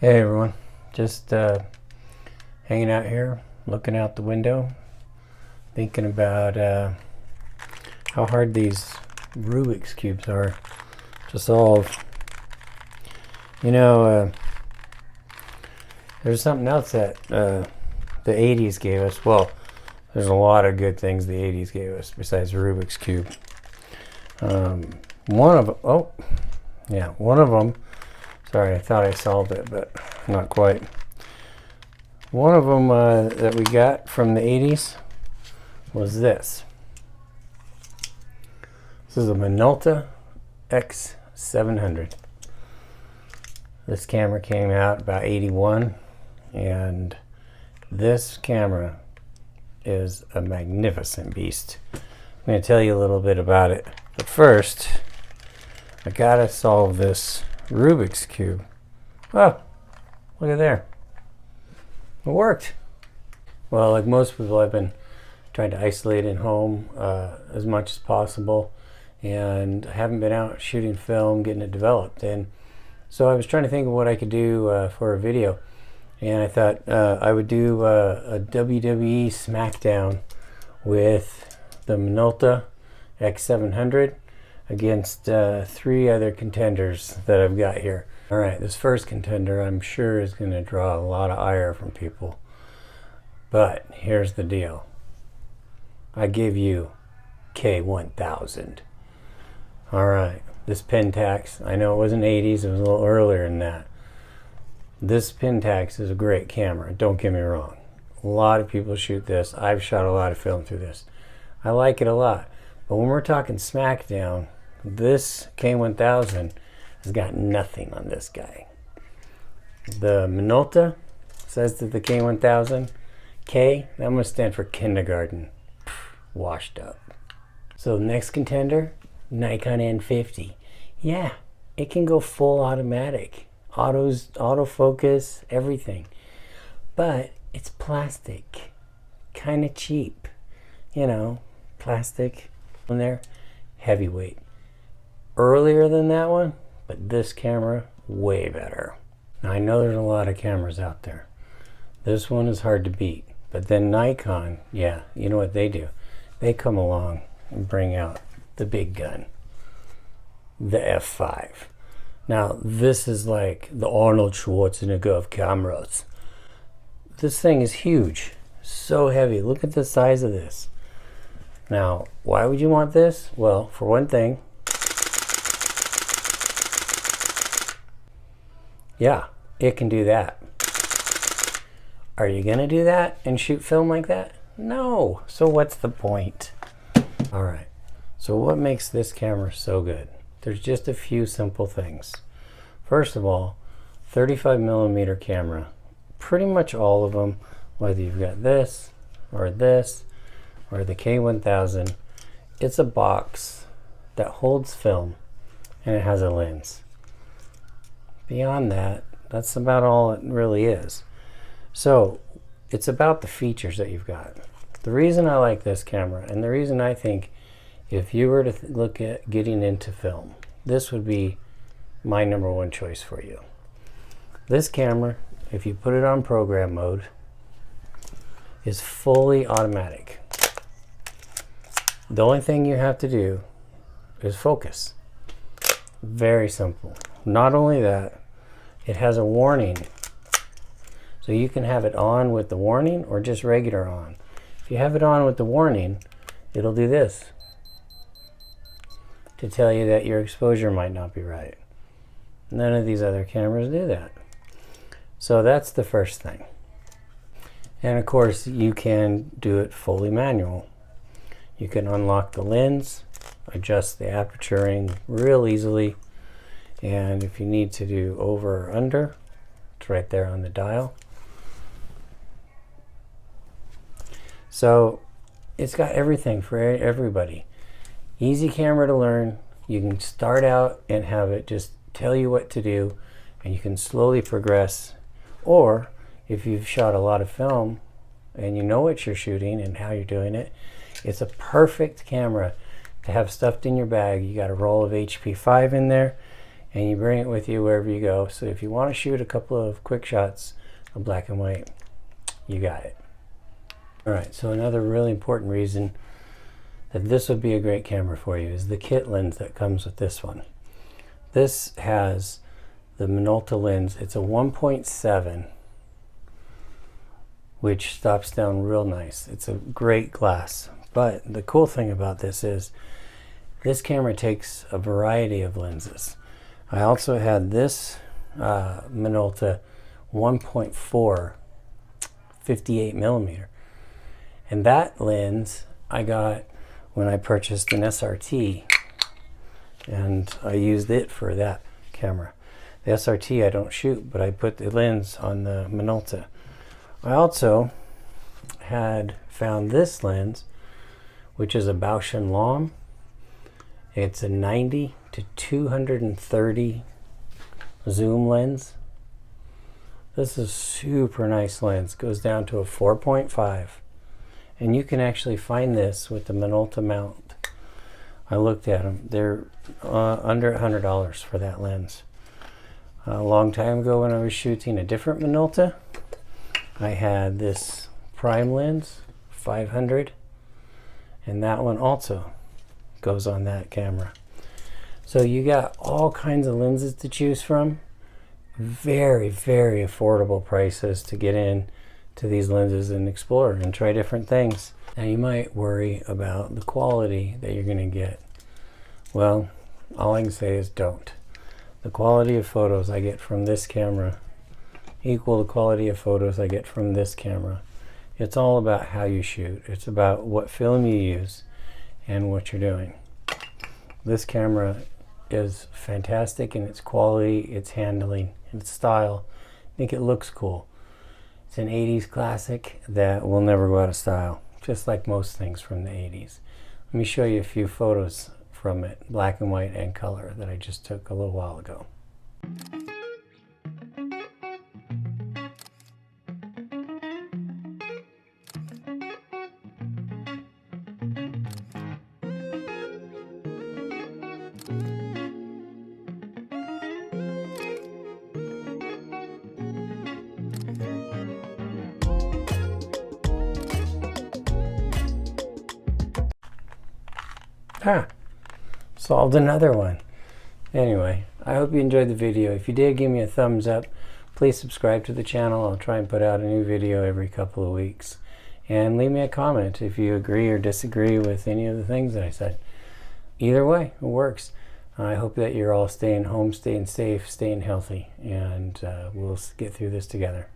Hey everyone, just hanging out here, looking out the window, thinking about how hard these Rubik's Cubes are to solve. You know, there's something else that the 80s gave us. Well, there's a lot of good things the 80s gave us besides Rubik's Cube. One of them, sorry, I thought I solved it, but not quite. One of them that we got from the 80s was this. This is a Minolta X700. This camera came out about 81, and this camera is a magnificent beast. I'm going to tell you a little bit about it, but first I gotta solve this Rubik's Cube. Oh, look at there. It worked. Well, like most people, I've been trying to isolate in home as much as possible, and I haven't been out shooting film, getting it developed. And so I was trying to think of what I could do for a video, and I thought I would do a WWE SmackDown with the Minolta X700 against 3 other contenders that I've got here. All right, this first contender I'm sure is going to draw a lot of ire from people. But here's the deal. I give you K1000. All right, this Pentax, I know it wasn't 80s, it was a little earlier than that. This Pentax is a great camera, don't get me wrong. A lot of people shoot this. I've shot a lot of film through this. I like it a lot. But when we're talking SmackDown, this K1000 has got nothing on this guy. The Minolta says that the K1000, K, that must stand for kindergarten. Washed up. So the next contender, Nikon N50. Yeah, it can go full automatic. Autofocus, everything. But it's plastic. Kind of cheap. You know, plastic in there. Heavyweight. Earlier than that one, but this camera, way better. Now I know there's a lot of cameras out there. This one is hard to beat. But then Nikon, yeah, you know what they do? They come along and bring out the big gun. The F5. Now this is like the Arnold Schwarzenegger of cameras. This thing is huge. So heavy. Look at the size of this. Now, why would you want this? Well, for one thing, yeah, it can do that. Are you gonna do that and shoot film like that? No. So what's the point? All right. So what makes this camera so good? There's just a few simple things. First of all, 35mm camera. Pretty much all of them, whether you've got this or the K1000, it's a box that holds film and it has a lens. Beyond that, that's about all it really is. So it's about the features that you've got. The reason I like this camera, and the reason I think if you were to look at getting into film, this would be my #1 choice for you. This camera, if you put it on program mode, is fully automatic. The only thing you have to do is focus. Very simple. Not only that, it has a warning. So you can have it on with the warning or just regular on. If you have it on with the warning, it'll do this to tell you that your exposure might not be right. None of these other cameras do that. So that's the first thing. And of course, you can do it fully manual. You can unlock the lens, adjust the aperturing real easily, and if you need to do over or under, it's right there on the dial. So it's got everything for everybody. Easy camera to learn. You can start out and have it just tell you what to do, and you can slowly progress. Or if you've shot a lot of film and you know what you're shooting and how you're doing it, it's a perfect camera to have stuffed in your bag. You got a roll of HP5 in there, and you bring it with you wherever you go. So if you want to shoot a couple of quick shots of black and white, you got it. All right, so another really important reason that this would be a great camera for you is the kit lens that comes with this one. This has the Minolta lens. It's a 1.7, which stops down real nice. It's a great glass. But the cool thing about this is this camera takes a variety of lenses. I also had this Minolta 1.4 58 millimeter. And that lens I got when I purchased an SRT, and I used it for that camera. The SRT I don't shoot, but I put the lens on the Minolta. I also had found this lens, which is a Bausch & Lomb. It's a 90 to 230 zoom lens. This is super nice lens. Goes down to a 4.5. And you can actually find this with the Minolta mount. I looked at them. They're under $100 for that lens. A long time ago when I was shooting a different Minolta, I had this prime lens, 500, and that one also goes on that camera. So you got all kinds of lenses to choose from. Very, very affordable prices to get in to these lenses and explore and try different things. Now you might worry about the quality that you're going to get. Well, all I can say is don't. The quality of photos I get from this camera equal the quality of photos I get from this camera. It's all about how you shoot. It's about what film you use and what you're doing. This camera is fantastic in its quality, its handling, its style. I think it looks cool. It's an 80s classic that will never go out of style, just like most things from the 80s. Let me show you a few photos from it, black and white and color, that I just took a little while ago. Solved another one. Anyway, I hope you enjoyed the video. If you did, give me a thumbs up. Please subscribe to the channel. I'll try and put out a new video every couple of weeks. And leave me a comment if you agree or disagree with any of the things that I said. Either way, it works. I hope that you're all staying home, staying safe, staying healthy, and we'll get through this together.